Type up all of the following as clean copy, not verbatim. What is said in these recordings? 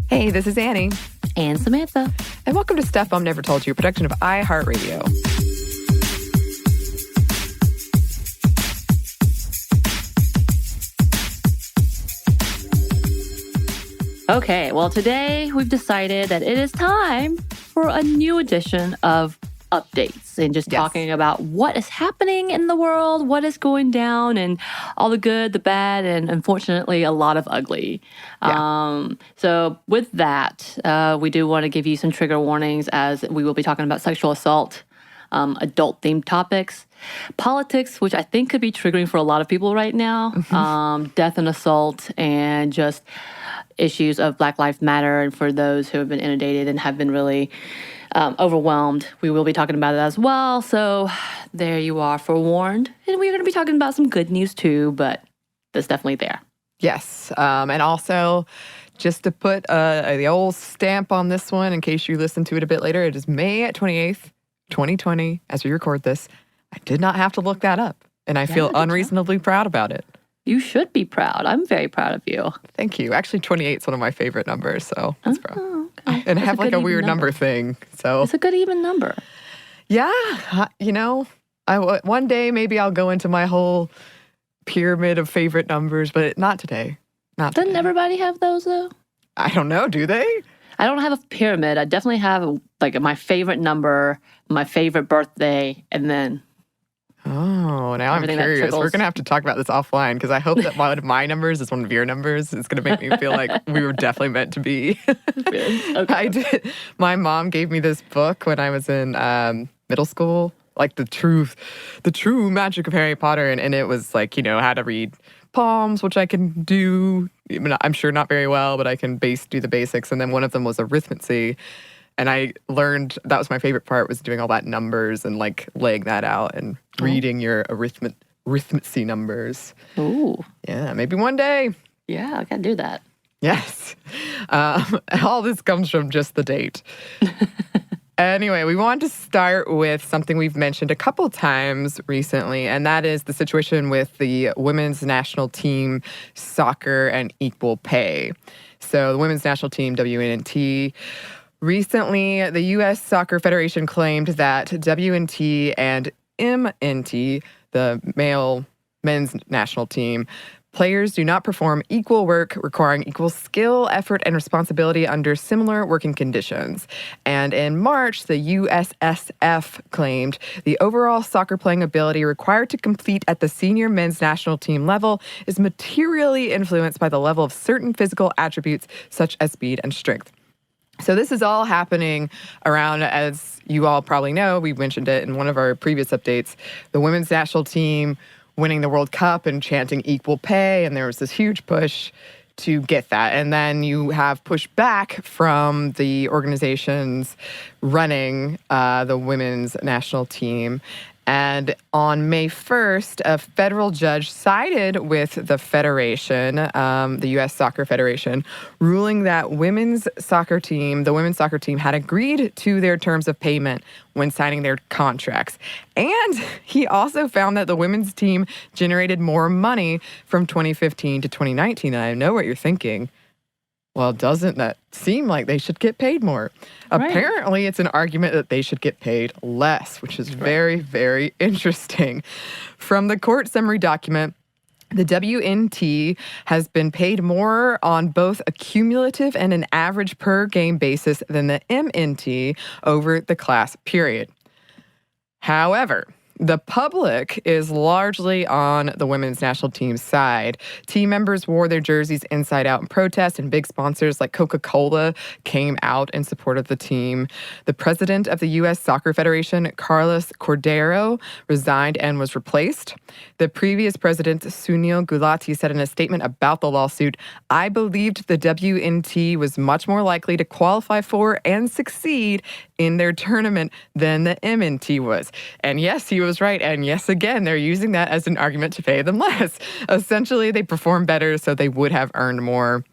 Hey, this is Anney. And Samantha. And welcome to Stuff Mom Never Told You, a production of iHeartRadio. Okay, well, today we've decided that it is time for a new edition of updates and just talking about what is happening in the world, what is going down, and all the good, the bad, and unfortunately a lot of ugly. So with that, we do want to give you some trigger warnings as we will be talking about sexual assault, adult-themed topics, politics, which I think could be triggering for a lot of people right now, death and assault, and just issues of Black Lives Matter, and for those who have been inundated and have been really overwhelmed, we will be talking about it as well. So there you are, forewarned. And we're going to be talking about some good news too, but that's definitely there. Yes, and also just to put the old stamp on this one, in case you listen to it a bit later, it is May 28th, 2020, as we record this. I did not have to look that up, and I feel unreasonably proud about it. You should be proud. I'm very proud of you. Thank you. Actually, 28 is one of my favorite numbers, so that's proud. Okay. And I have like a weird number thing, so. It's a good even number. Yeah, you know, one day maybe I'll go into my whole pyramid of favorite numbers, but not today. Doesn't everybody have those, though? I don't know. Do they? I don't have a pyramid. I definitely have like my favorite number, my favorite birthday, and then... Oh, now I'm curious. We're going to have to talk about this offline because I hope that one of my numbers is one of your numbers. It's going to make me feel like we were definitely meant to be. Okay. My mom gave me this book when I was in middle school, like the true magic of Harry Potter. And it was like, you know, how to read poems, which I can do. I'm sure not very well, but I can do the basics. And then one of them was arithmetic. And I learned that was my favorite part, was doing all that numbers and like laying that out and reading your arithmetic numbers. Ooh. Yeah, maybe one day. Yeah, I can do that. Yes. All this comes from just the date. Anyway, we want to start with something we've mentioned a couple times recently, and that is the situation with the women's national team soccer and equal pay. So the women's national team, WNT, recently, the U.S. Soccer Federation claimed that WNT and MNT, the men's national team, players do not perform equal work requiring equal skill, effort, and responsibility under similar working conditions. And in March, the USSF claimed the overall soccer playing ability required to compete at the senior men's national team level is materially influenced by the level of certain physical attributes such as speed and strength. So this is all happening around, as you all probably know, we mentioned it in one of our previous updates, the women's national team winning the World Cup and chanting equal pay, and there was this huge push to get that. And then you have pushback from the organizations running the women's national team. And on May 1st, a federal judge sided with the federation, the U.S. Soccer Federation, ruling that the women's soccer team had agreed to their terms of payment when signing their contracts. And he also found that the women's team generated more money from 2015 to 2019. And I know what you're thinking. Well, doesn't that seem like they should get paid more? Right. Apparently, it's an argument that they should get paid less, which is very, very interesting. From the court summary document, the WNT has been paid more on both a cumulative and an average per game basis than the MNT over the class period. However, the public is largely on the women's national team's side. Team members wore their jerseys inside out in protest, and big sponsors like Coca-Cola came out in support of the team. The president of the U.S. Soccer Federation, Carlos Cordero, resigned and was replaced. The previous president, Sunil Gulati, said in a statement about the lawsuit, "I believed the WNT was much more likely to qualify for and succeed in their tournament than the MNT was." And yes, he was right. And yes, again, they're using that as an argument to pay them less. Essentially, they perform better, so they would have earned more.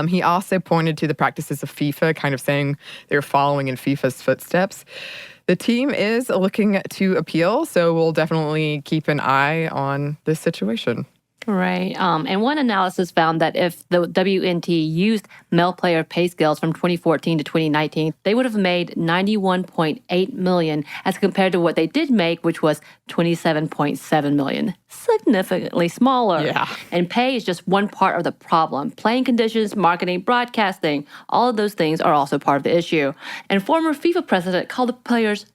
He also pointed to the practices of FIFA, kind of saying they're following in FIFA's footsteps. The team is looking to appeal, so we'll definitely keep an eye on this situation. Right. And one analysis found that if the WNT used male player pay scales from 2014 to 2019, they would have made $91.8 million as compared to what they did make, which was $27.7 million. Significantly smaller. Yeah. And pay is just one part of the problem. Playing conditions, marketing, broadcasting, all of those things are also part of the issue. And former FIFA president called the players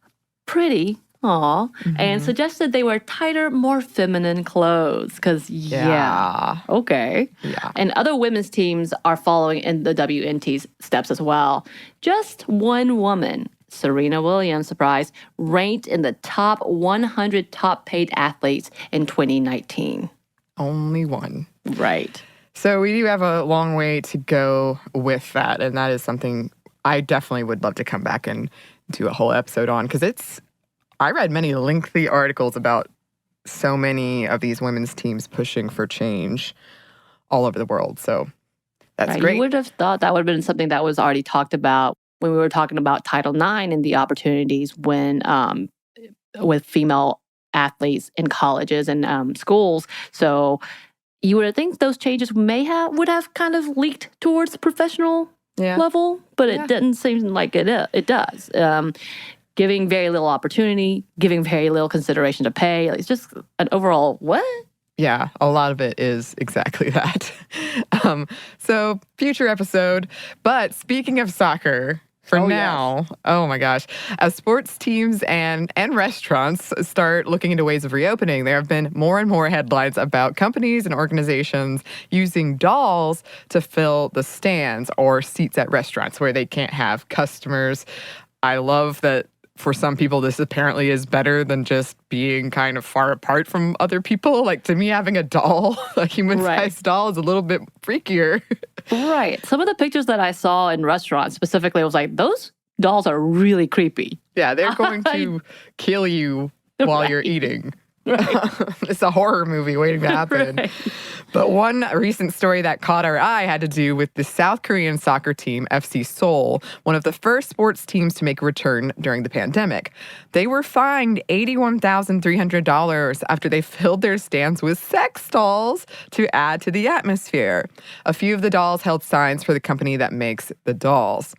pretty. And suggested they wear tighter, more feminine clothes. Because, okay. Yeah. And other women's teams are following in the WNT's steps as well. Just one woman, Serena Williams, surprise, ranked in the top 100 top paid athletes in 2019. Only one. Right. So we do have a long way to go with that. And that is something I definitely would love to come back and do a whole episode on. Because I read many lengthy articles about so many of these women's teams pushing for change all over the world. So that's great. You would have thought that would have been something that was already talked about when we were talking about Title IX and the opportunities when with female athletes in colleges and schools. So you would think those changes would have kind of leaked towards the professional level, but it didn't seem like it does. Giving very little opportunity, giving very little consideration to pay. It's just an overall, what? Yeah, a lot of it is exactly that. So, future episode. But speaking of soccer, for now, oh my gosh, as sports teams and restaurants start looking into ways of reopening, there have been more and more headlines about companies and organizations using dolls to fill the stands or seats at restaurants where they can't have customers. I love that. For some people, this apparently is better than just being kind of far apart from other people. Like, to me, having a doll, a human-sized doll, is a little bit freakier. Right. Some of the pictures that I saw in restaurants specifically, I was like, those dolls are really creepy. Yeah, they're going to kill you while you're eating. Right. It's a horror movie waiting to happen. Right. But one recent story that caught our eye had to do with the South Korean soccer team, FC Seoul, one of the first sports teams to make a return during the pandemic. They were fined $81,300 after they filled their stands with sex dolls to add to the atmosphere. A few of the dolls held signs for the company that makes the dolls.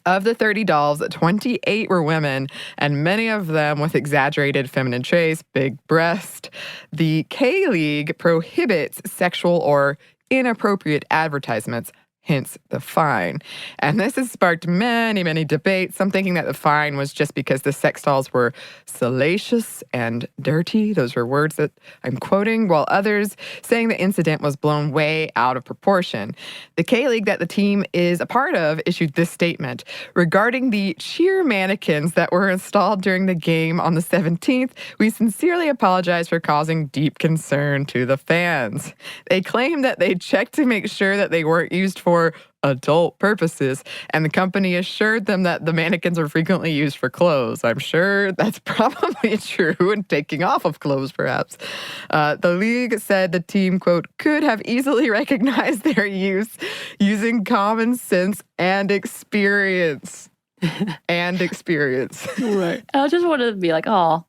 Of the 30 dolls, 28 were women, and many of them with exaggerated feminine traits, big breast. The K-League prohibits sexual or inappropriate advertisements, hence the fine. And this has sparked many, many debates. Some thinking that the fine was just because the sex dolls were salacious and dirty. Those were words that I'm quoting, while others saying the incident was blown way out of proportion. The K-League that the team is a part of issued this statement. Regarding the cheer mannequins that were installed during the game on the 17th, we sincerely apologize for causing deep concern to the fans. They claim that they checked to make sure that they weren't used for adult purposes, and the company assured them that the mannequins are frequently used for clothes. I'm sure that's probably true, and taking off of clothes, perhaps. The league said the team, quote, could have easily recognized their use using common sense and experience. Right. I just wanted to be like, oh,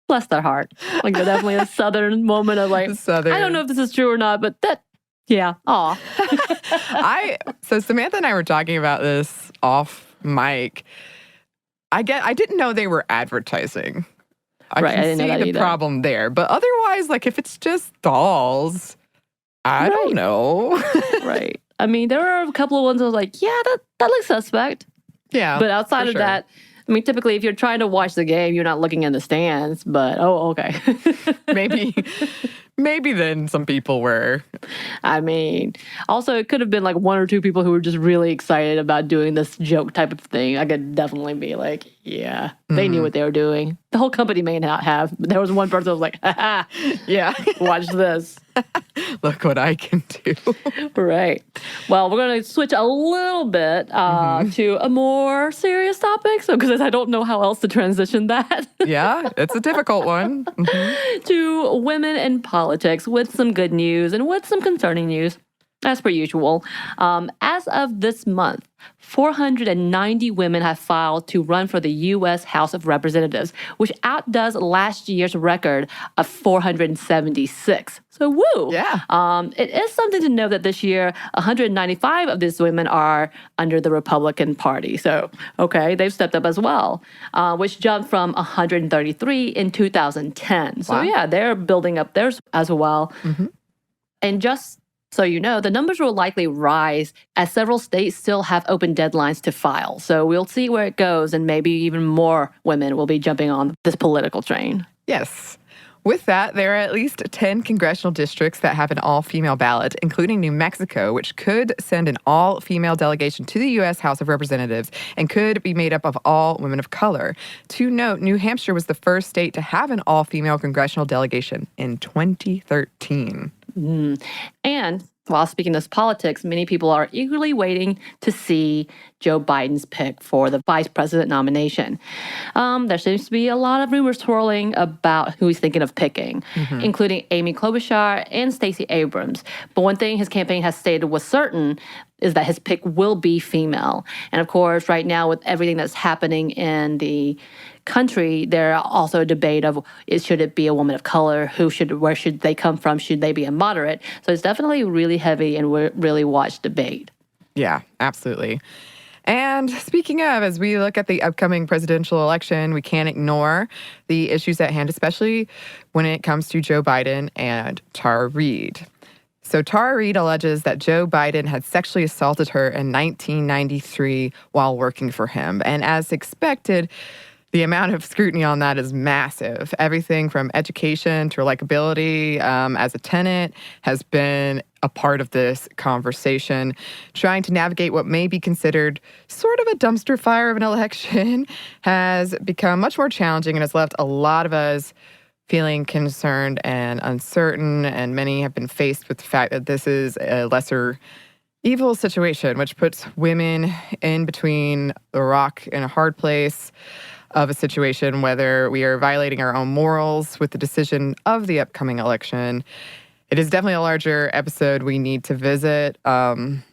bless their heart. Like, definitely a Southern moment of like, Southern. I don't know if this is true or not, but that, yeah, aw. So Samantha and I were talking about this off mic. I didn't know they were advertising. I can see the problem there. But otherwise, like, if it's just dolls, I don't know. Right. I mean, there were a couple of ones I was like, yeah, that looks suspect. Yeah. But outside of that, I mean, typically, if you're trying to watch the game, you're not looking in the stands. But, okay. Maybe then some people were. I mean, also, it could have been like one or two people who were just really excited about doing this joke type of thing. I could definitely be like, yeah, they knew what they were doing. The whole company may not have, but there was one person who was like, ha, yeah, watch this. Look what I can do. Right. Well, we're going to switch a little bit to a more serious topic, because I don't know how else to transition that. Yeah, it's a difficult one. To women in politics with some good news and with some concerning news. As per usual. As of this month, 490 women have filed to run for the U.S. House of Representatives, which outdoes last year's record of 476. So, woo! Yeah. It is something to know that this year, 195 of these women are under the Republican Party. So, okay, they've stepped up as well, which jumped from 133 in 2010. So, Wow. yeah, they're building up theirs as well. Mm-hmm. And just so you know, the numbers will likely rise as several states still have open deadlines to file. So we'll see where it goes, and maybe even more women will be jumping on this political train. Yes. With that, there are at least 10 congressional districts that have an all-female ballot, including New Mexico, which could send an all-female delegation to the U.S. House of Representatives and could be made up of all women of color. To note, New Hampshire was the first state to have an all-female congressional delegation in 2013. And while speaking of politics, many people are eagerly waiting to see Joe Biden's pick for the vice president nomination. There seems to be a lot of rumors swirling about who he's thinking of picking, including Amy Klobuchar and Stacey Abrams. But one thing his campaign has stated was certain is that his pick will be female. And of course, right now with everything that's happening in the country, there are also a debate of should it be a woman of color? Where should they come from? Should they be a moderate? So it's definitely really heavy and really watched debate. Yeah, absolutely. And speaking of, as we look at the upcoming presidential election, we can't ignore the issues at hand, especially when it comes to Joe Biden and Tara Reade. So Tara Reade alleges that Joe Biden had sexually assaulted her in 1993 while working for him. And as expected, the amount of scrutiny on that is massive. Everything from education to likability as a tenant has been a part of this conversation. Trying to navigate what may be considered sort of a dumpster fire of an election has become much more challenging and has left a lot of us feeling concerned and uncertain. And many have been faced with the fact that this is a lesser evil situation, which puts women in between the rock and a hard place of a situation, whether we are violating our own morals with the decision of the upcoming election. It is definitely a larger episode we need to visit. And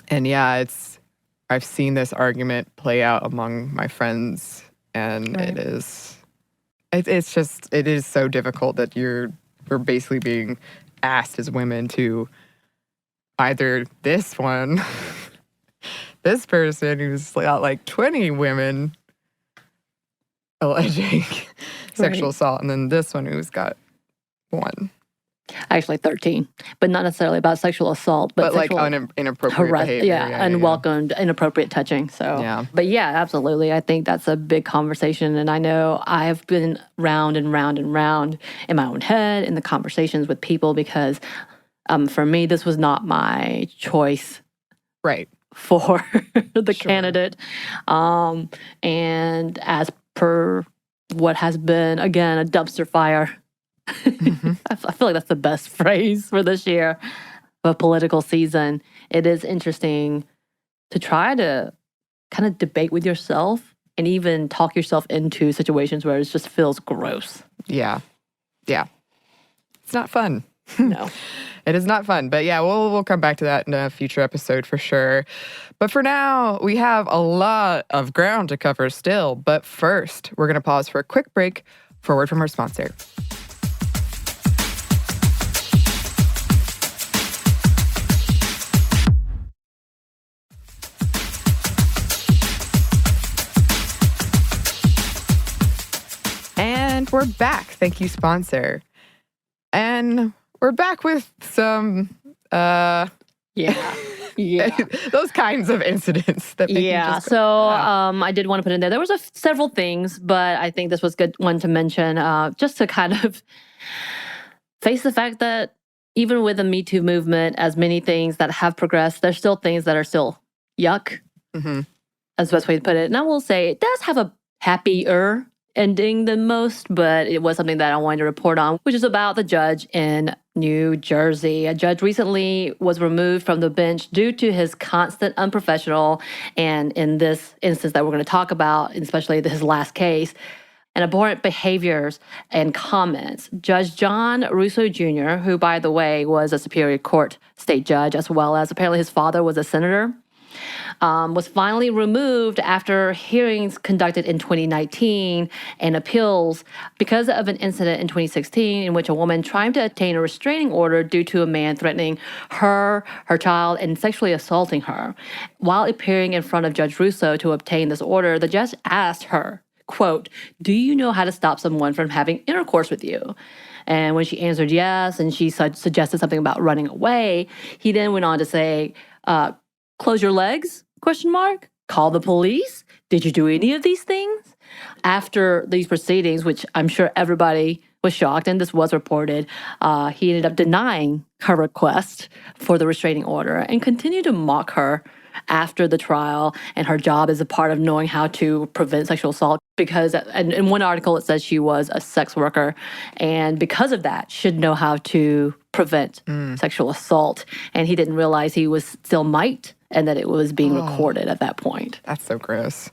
yeah, I've seen this argument play out among my friends, and Right. it is so difficult that we're basically being asked as women to either this person who's got like 20 women alleging sexual assault, and then this one who's got one. Actually 13, but not necessarily about sexual assault, but like sexual inappropriate behavior. Yeah, unwelcomed, inappropriate touching. So, Yeah. But yeah, absolutely. I think that's a big conversation. And I know I've been round and round and round in my own head in the conversations with people because for me, this was not my choice. Right. For the Sure. candidate. And as per what has been, again, a dumpster fire. I feel like that's the best phrase for this year of a political season. It is interesting to try to kind of debate with yourself and even talk yourself into situations where it just feels gross. Yeah. It's not fun. No. It is not fun. But yeah, we'll come back to that in a future episode for sure. But for now, we have a lot of ground to cover still. But first, we're going to pause for a quick break for a word from our sponsor. And we're back. Thank you, sponsor. And we're back with some Yeah. those kinds of incidents that make you just go, wow. I did want to put in there. There was several things, but I think this was a good one to mention, just to kind of face the fact that even with the Me Too movement, as many things that have progressed, there's still things that are still yuck. Mm-hmm. That's the best way to put it. And I will say it does have a happier ending than most, but it was something that I wanted to report on, which is about the judge in New Jersey. A judge recently was removed from the bench due to his constant unprofessional, and in this instance that we're going to talk about, especially his last case, and abhorrent behaviors and comments. Judge John Russo Jr., who, by the way, was a Superior Court state judge, as well as apparently his father was a senator, was finally removed after hearings conducted in 2019 and appeals because of an incident in 2016 in which a woman tried to obtain a restraining order due to a man threatening her child, and sexually assaulting her. While appearing in front of Judge Russo to obtain this order, the judge asked her, quote, "Do you know how to stop someone from having intercourse with you?" And when she answered yes, and she suggested something about running away, he then went on to say, "Close your legs? Question mark. Call the police? Did you do any of these things?" After these proceedings, which I'm sure everybody was shocked, and this was reported, he ended up denying her request for the restraining order and continued to mock her after the trial and her job as a part of knowing how to prevent sexual assault, because in one article it says she was a sex worker and because of that should know how to prevent sexual assault, and he didn't realize he was still might and that it was being recorded at that point. That's so gross.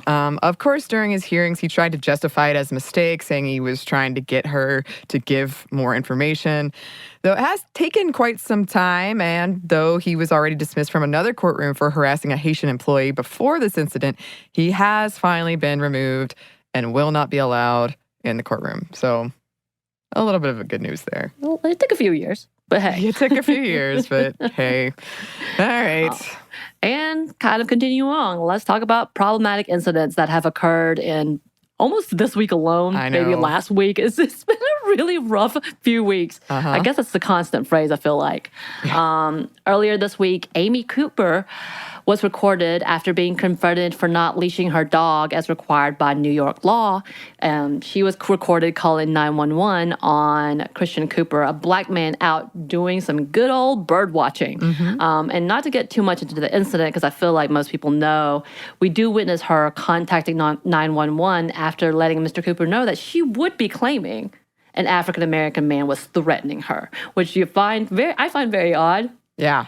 Of course, during his hearings, he tried to justify it as a mistake, saying he was trying to get her to give more information. Though it has taken quite some time, and though he was already dismissed from another courtroom for harassing a Haitian employee before this incident, he has finally been removed and will not be allowed in the courtroom. So a little bit of a good news there. Well, it took a few years, but hey. It took a few years, but hey. All right. And kind of continue on. Let's talk about problematic incidents that have occurred in almost this week alone, maybe last week. It's been a really rough few weeks. I guess that's the constant phrase, I feel like. Earlier this week, Amy Cooper was recorded after being confronted for not leashing her dog as required by New York law. She was recorded calling 911 on Christian Cooper, a black man out doing some good old bird watching. And not to get too much into the incident, because I feel like most people know, we do witness her contacting 911 after letting Mr. Cooper know that she would be claiming an African-American man was threatening her, which I find very odd. Yeah.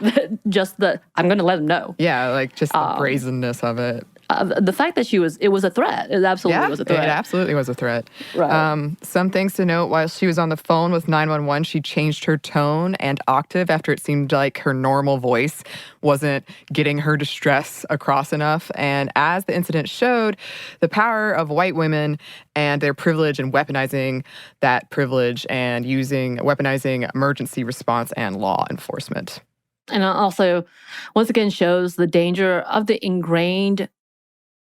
Just I'm going to let him know. Yeah, like just the brazenness of it. The fact that it was a threat. It absolutely was a threat. It absolutely was a threat. Right. Some things to note: while she was on the phone with 911, she changed her tone and octave after it seemed like her normal voice wasn't getting her distress across enough. And as the incident showed, the power of white women and their privilege and weaponizing that privilege and weaponizing emergency response and law enforcement. And also, once again, shows the danger of the ingrained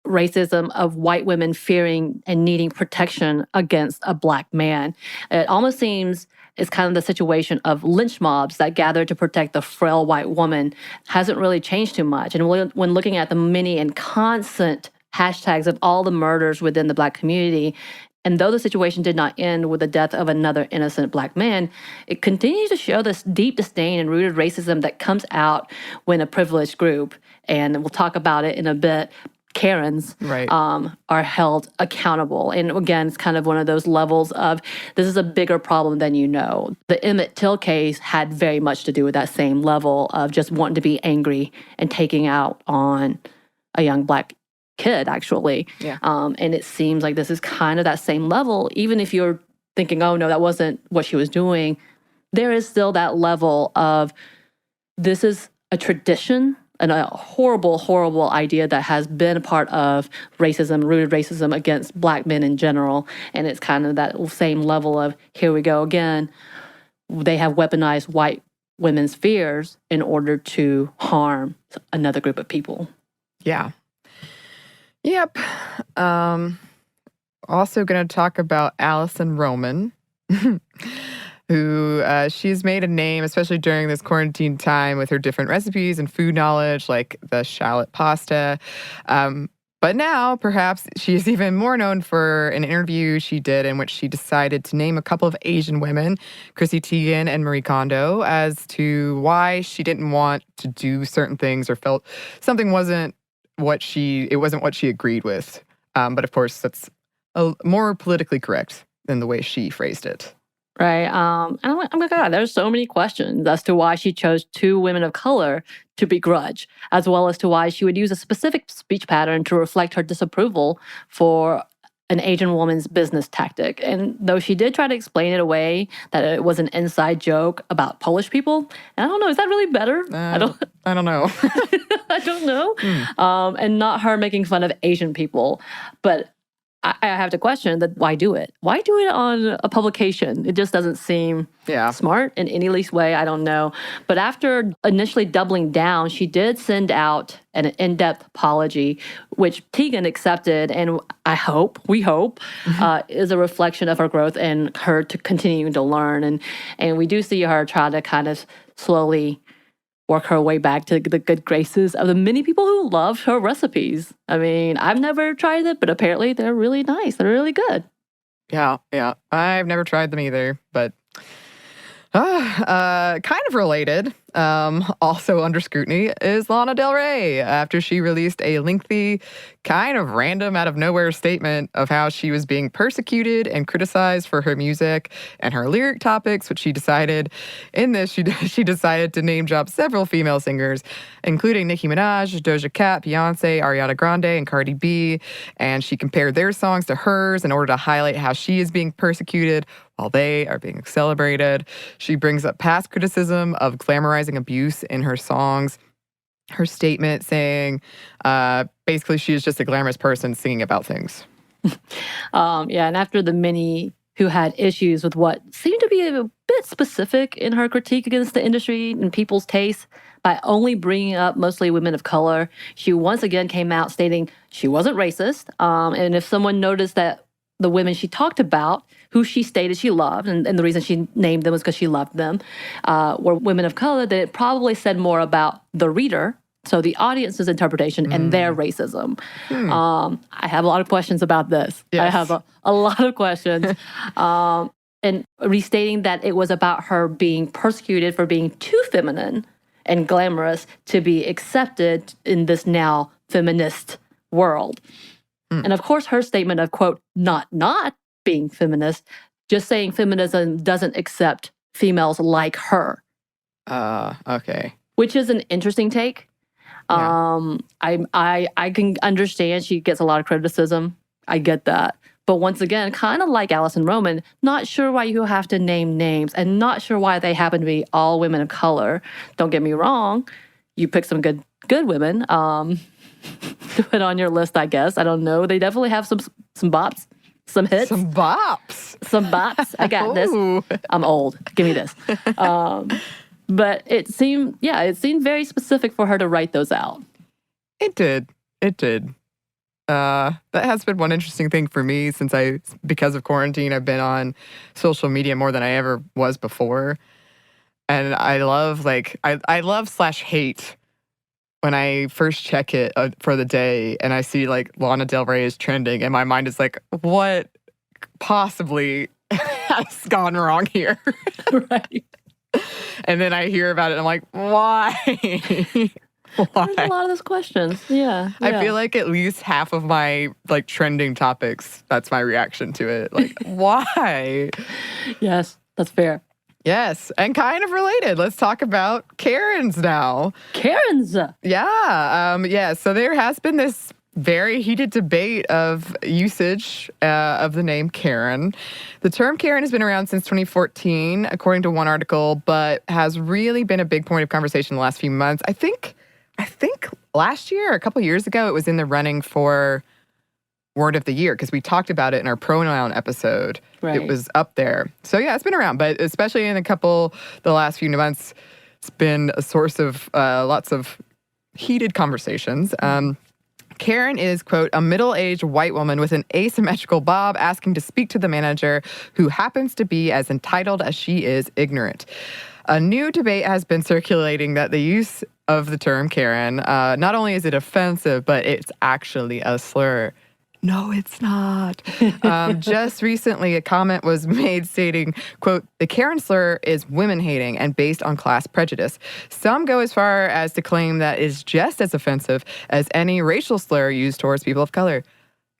racism of white women fearing and needing protection against a black man. It almost seems it's kind of the situation of lynch mobs that gather to protect the frail white woman hasn't really changed too much. And when looking at the many and constant hashtags of all the murders within the black community, and though the situation did not end with the death of another innocent black man, it continues to show this deep disdain and rooted racism that comes out when a privileged group, and we'll talk about it in a bit, Karens, are held accountable. And again, it's kind of one of those levels of this is a bigger problem than you know. The Emmett Till case had very much to do with that same level of just wanting to be angry and taking out on a young black kid, actually. Yeah. And it seems like this is kind of that same level. Even if you're thinking, oh, no, that wasn't what she was doing, there is still that level of this is a tradition and a horrible, horrible idea that has been a part of racism, rooted racism against black men in general. And it's kind of that same level of, here we go again. They have weaponized white women's fears in order to harm another group of people. Yeah. Yep. Also going to talk about Allison Roman, who she's made a name, especially during this quarantine time, with her different recipes and food knowledge, like the shallot pasta. But now, perhaps, she is even more known for an interview she did in which she decided to name a couple of Asian women, Chrissy Teigen and Marie Kondo, as to why she didn't want to do certain things or felt something wasn't what she agreed with. But of course, that's more politically correct than the way she phrased it. Right. And oh my God, there's so many questions as to why she chose two women of color to begrudge, as well as to why she would use a specific speech pattern to reflect her disapproval for an Asian woman's business tactic. And though she did try to explain it away, that it was an inside joke about Polish people, and I don't know, is that really better? I don't know. I don't know. And not her making fun of Asian people. But I have to question that why do it? Why do it on a publication? It just doesn't seem smart in any least way. I don't know. But after initially doubling down, she did send out an in-depth apology, which Tegan accepted, and we hope, is a reflection of her growth and her to continuing to learn. And we do see her try to kind of slowly work her way back to the good graces of the many people who love her recipes. I mean, I've never tried it, but apparently they're really nice. They're really good. Yeah. I've never tried them either, but kind of related, also under scrutiny, is Lana Del Rey, after she released a lengthy, kind of random, out of nowhere statement of how she was being persecuted and criticized for her music and her lyric topics, which she decided, in this, she decided to name drop several female singers, including Nicki Minaj, Doja Cat, Beyonce, Ariana Grande, and Cardi B, and she compared their songs to hers in order to highlight how she is being persecuted while they are being celebrated. She brings up past criticism of glamorizing abuse in her songs. Her statement saying, basically, she is just a glamorous person singing about things. And after the many who had issues with what seemed to be a bit specific in her critique against the industry and people's tastes by only bringing up mostly women of color, she once again came out stating she wasn't racist. And if someone noticed that the women she talked about, who she stated she loved, and the reason she named them was because she loved them, were women of color, then it probably said more about the reader, so the audience's interpretation, and their racism. I have a lot of questions about this. Yes. I have a lot of questions. And restating that it was about her being persecuted for being too feminine and glamorous to be accepted in this now feminist world. And of course, her statement of, quote, not being feminist, just saying feminism doesn't accept females like her. Okay. Which is an interesting take. Yeah. I can understand she gets a lot of criticism. I get that. But once again, kind of like Allison Roman, not sure why you have to name names and not sure why they happen to be all women of color. Don't get me wrong. You pick some good women. To put on your list, I guess. I don't know. They definitely have some bops, some hits. Some bops. I got this. I'm old. Give me this. But it seemed very specific for her to write those out. It did. That has been one interesting thing for me because of quarantine, I've been on social media more than I ever was before. And I love /hate when I first check it for the day and I see like Lana Del Rey is trending and my mind is like, what possibly has gone wrong here? Right. And then I hear about it and I'm like, why? Why? There's a lot of those questions. Yeah. I feel like at least half of my like trending topics, that's my reaction to it. Like, why? Yes, that's fair. Yes, and kind of related. Let's talk about Karens now. Karens? Yeah. So there has been this very heated debate of usage of the name Karen. The term Karen has been around since 2014, according to one article, but has really been a big point of conversation in the last few months. I think last year, or a couple years ago, it was in the running for Word of the Year, because we talked about it in our pronoun episode. Right. It was up there. So yeah, it's been around, but especially in the last few months, it's been a source of lots of heated conversations. Karen is, quote, a middle-aged white woman with an asymmetrical bob asking to speak to the manager who happens to be as entitled as she is ignorant. A new debate has been circulating that the use of the term Karen, not only is it offensive, but it's actually a slur. No, it's not. Just recently, a comment was made stating, quote, the Karen slur is women-hating and based on class prejudice. Some go as far as to claim that it's just as offensive as any racial slur used towards people of color.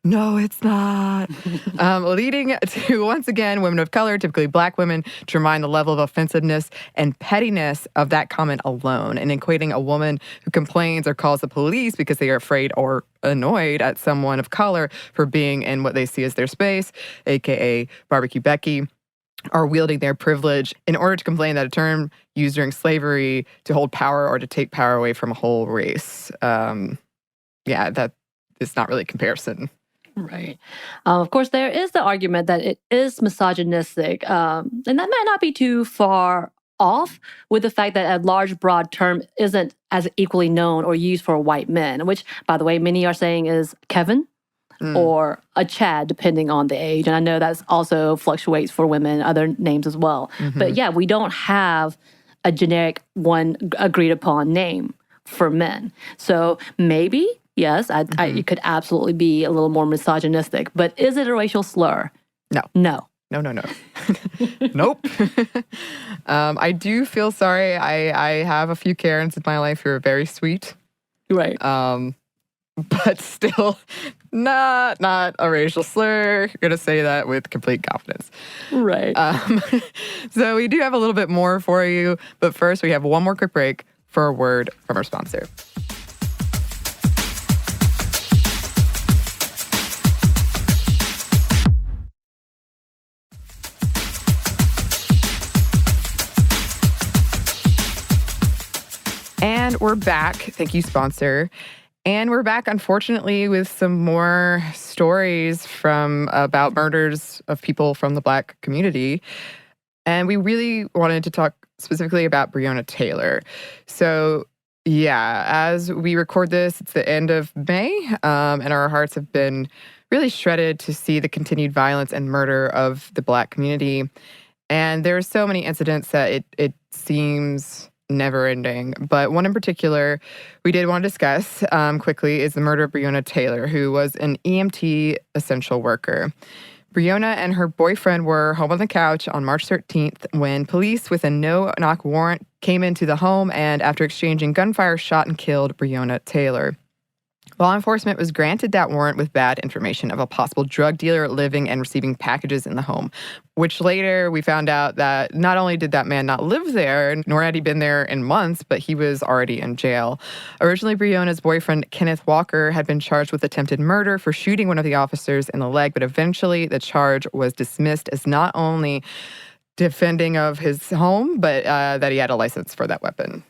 No, it's not. Leading to, once again, women of color, typically Black women, to remind the level of offensiveness and pettiness of that comment alone, and equating a woman who complains or calls the police because they are afraid or annoyed at someone of color for being in what they see as their space, aka Barbecue Becky, are wielding their privilege in order to complain that a term used during slavery to hold power or to take power away from a whole race. That is not really a comparison. Right. Of course, there is the argument that it is misogynistic, and that might not be too far off with the fact that a large, broad term isn't as equally known or used for white men, which, by the way, many are saying is Kevin or a Chad, depending on the age. And I know that also fluctuates for women, other names as well. But yeah, we don't have a generic one agreed upon name for men. So maybe, yes, it could absolutely be a little more misogynistic. But is it a racial slur? No. No. No. Nope. I do feel sorry. I have a few Karens in my life who are very sweet. Right. But still not a racial slur. You're going to say that with complete confidence. Right. So we do have a little bit more for you. But first, we have one more quick break for a word from our sponsor. And we're back. Thank you, sponsor. And we're back, unfortunately, with some more stories about murders of people from the Black community. And we really wanted to talk specifically about Biona Taylor. So, yeah, as we record this, it's the end of May, and our hearts have been really shredded to see the continued violence and murder of the Black community. And there are so many incidents that it seems never ending. But one in particular we did want to discuss quickly is the murder of Biona Taylor, who was an EMT essential worker. Biona and her boyfriend were home on the couch on March 13th when police with a no-knock warrant came into the home and, after exchanging gunfire, shot and killed Biona Taylor. Law enforcement was granted that warrant with bad information of a possible drug dealer living and receiving packages in the home, which later we found out that not only did that man not live there, nor had he been there in months, but he was already in jail. Originally, Briona's boyfriend, Kenneth Walker, had been charged with attempted murder for shooting one of the officers in the leg, but eventually the charge was dismissed as not only defending of his home, but that he had a license for that weapon.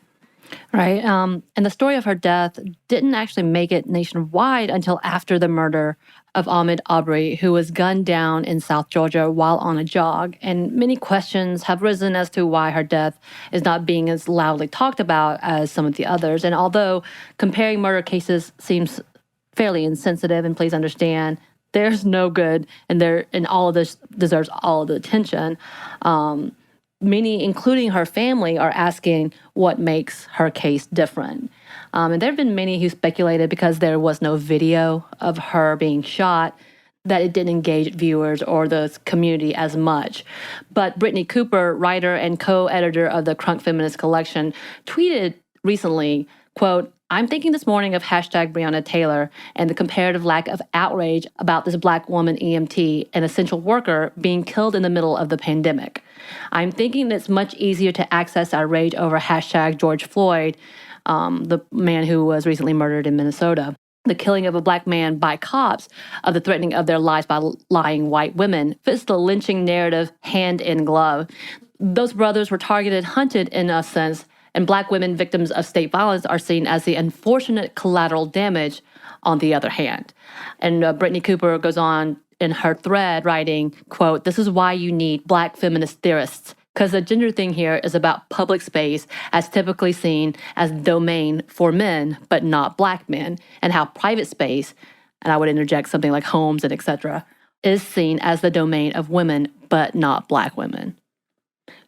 Right. And the story of her death didn't actually make it nationwide until after the murder of Ahmaud Arbery, who was gunned down in South Georgia while on a jog. And many questions have risen as to why her death is not being as loudly talked about as some of the others. And although comparing murder cases seems fairly insensitive, and please understand, there's no good, and all of this deserves all of the attention. Many, including her family, are asking what makes her case different. And there have been many who speculated because there was no video of her being shot that it didn't engage viewers or the community as much. But Brittany Cooper, writer and co-editor of the Crunk Feminist Collection, tweeted recently, quote, "I'm thinking this morning of hashtag Biona Taylor and the comparative lack of outrage about this Black woman EMT, an essential worker, being killed in the middle of the pandemic. I'm thinking it's much easier to access our rage over hashtag George Floyd, the man who was recently murdered in Minnesota. The killing of a Black man by cops, of the threatening of their lives by lying white women, fits the lynching narrative hand in glove. Those brothers were targeted, hunted in a sense, and Black women victims of state violence are seen as the unfortunate collateral damage on the other hand." And Brittany Cooper goes on in her thread writing, quote, "This is why you need Black feminist theorists, because the gender thing here is about public space as typically seen as domain for men, but not Black men, and how private space," and I would interject something like homes and etc., "is seen as the domain of women, but not Black women."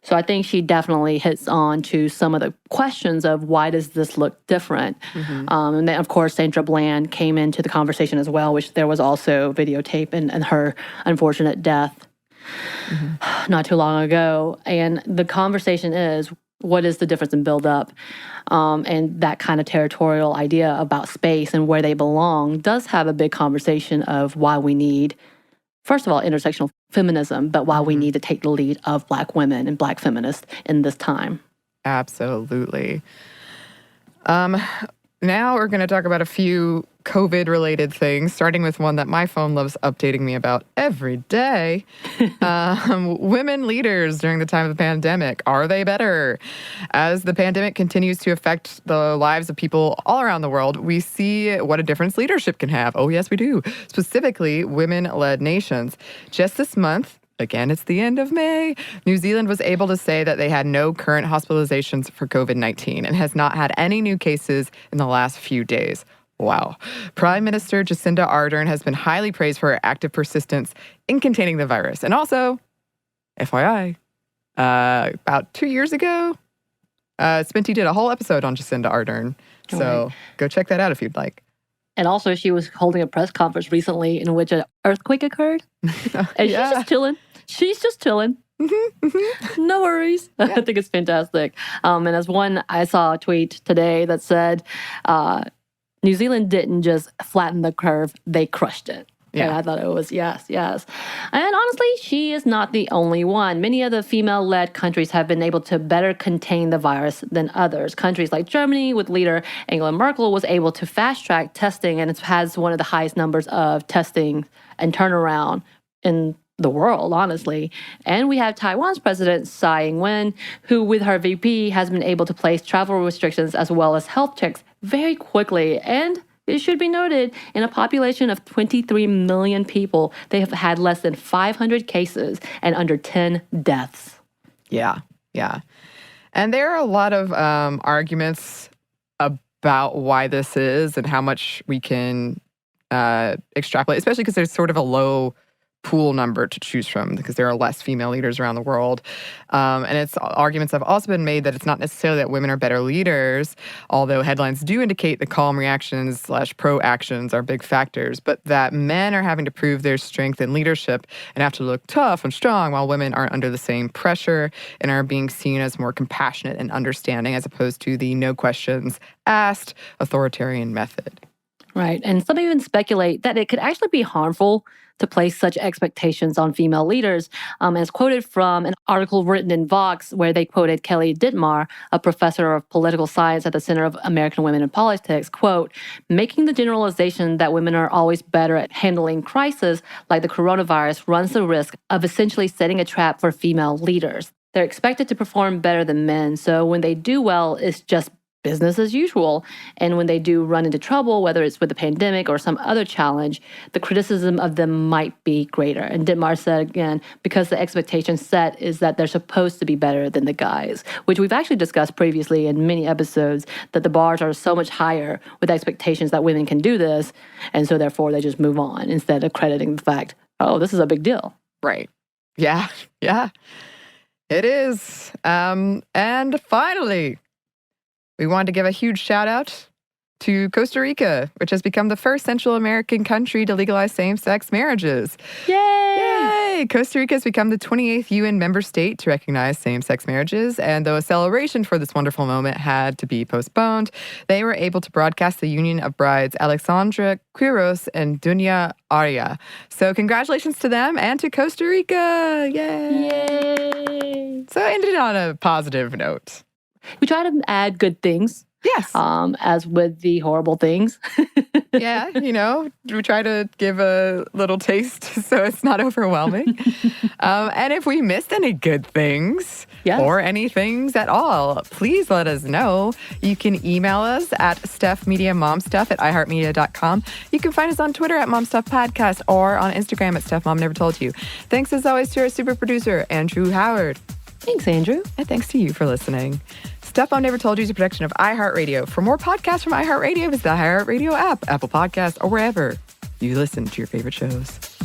So I think she definitely hits on to some of the questions of why does this look different? And then, of course, Sandra Bland came into the conversation as well, which there was also videotape and her unfortunate death not too long ago. And the conversation is, what is the difference in build-up? And that kind of territorial idea about space and where they belong does have a big conversation of why we need, first of all, intersectional feminism, but why we need to take the lead of Black women and Black feminists in this time. Absolutely. Now we're going to talk about a few COVID-related things, starting with one that my phone loves updating me about every day. Women leaders during the time of the pandemic. Are they better? As the pandemic continues to affect the lives of people all around the world, we see what a difference leadership can have. Oh, yes, we do. Specifically, women-led nations. Just this month, again, it's the end of May, New Zealand was able to say that they had no current hospitalizations for COVID-19 and has not had any new cases in the last few days. Wow. Prime Minister Jacinda Ardern has been highly praised for her active persistence in containing the virus. And also, FYI, about 2 years ago, Sminty did a whole episode on Jacinda Ardern. So go check that out if you'd like. And also, she was holding a press conference recently in which an earthquake occurred. And she's just chilling. She's just chilling. No worries. Yeah. I think it's fantastic. And as I saw a tweet today that said, New Zealand didn't just flatten the curve, they crushed it. Yeah. And I thought it was, yes. And honestly, she is not the only one. Many of the female-led countries have been able to better contain the virus than others. Countries like Germany, with leader Angela Merkel, was able to fast-track testing, and it has one of the highest numbers of testing and turnaround in the world, honestly. And we have Taiwan's president, Tsai Ing-wen, who with her VP has been able to place travel restrictions as well as health checks very quickly. And it should be noted, in a population of 23 million people, they have had less than 500 cases and under 10 deaths. Yeah. And there are a lot of arguments about why this is and how much we can extrapolate, especially because there's sort of a low pool number to choose from because there are less female leaders around the world. And arguments have also been made that it's not necessarily that women are better leaders, although headlines do indicate the calm reactions / pro actions are big factors, but that men are having to prove their strength in leadership and have to look tough and strong while women aren't under the same pressure and are being seen as more compassionate and understanding as opposed to the no questions asked authoritarian method. Right. And some even speculate that it could actually be harmful to place such expectations on female leaders, as quoted from an article written in Vox where they quoted Kelly Dittmar, a professor of political science at the Center of American Women in Politics, quote, making the generalization that women are always better at handling crises like the coronavirus runs the risk of essentially setting a trap for female leaders. They're expected to perform better than men, so when they do well, it's just business as usual. And when they do run into trouble, whether it's with the pandemic or some other challenge, the criticism of them might be greater. And Dittmar said again, because the expectation set is that they're supposed to be better than the guys, which we've actually discussed previously in many episodes, that the bars are so much higher with expectations that women can do this. And so therefore they just move on instead of crediting the fact, oh, this is a big deal. Right. Yeah. It is. And finally, we wanted to give a huge shout out to Costa Rica, which has become the first Central American country to legalize same-sex marriages. Yay! Costa Rica has become the 28th UN member state to recognize same-sex marriages, and though a celebration for this wonderful moment had to be postponed, they were able to broadcast the union of brides Alexandra Quiros and Dunya Aria. So congratulations to them and to Costa Rica! Yay! So ended on a positive note. We try to add good things. Yes. As with the horrible things. Yeah, we try to give a little taste so it's not overwhelming. And if we missed any good things or any things at all, please let us know. You can email us at stuffmediamomstuff@iheartmedia.com. You can find us on Twitter at momstuffpodcast or on Instagram at stuffmomnevertold you. Thanks as always to our super producer, Andrew Howard. Thanks, Andrew. And thanks to you for listening. Stuff Mom Never Told You is a production of iHeartRadio. For more podcasts from iHeartRadio, visit the iHeartRadio app, Apple Podcasts, or wherever you listen to your favorite shows.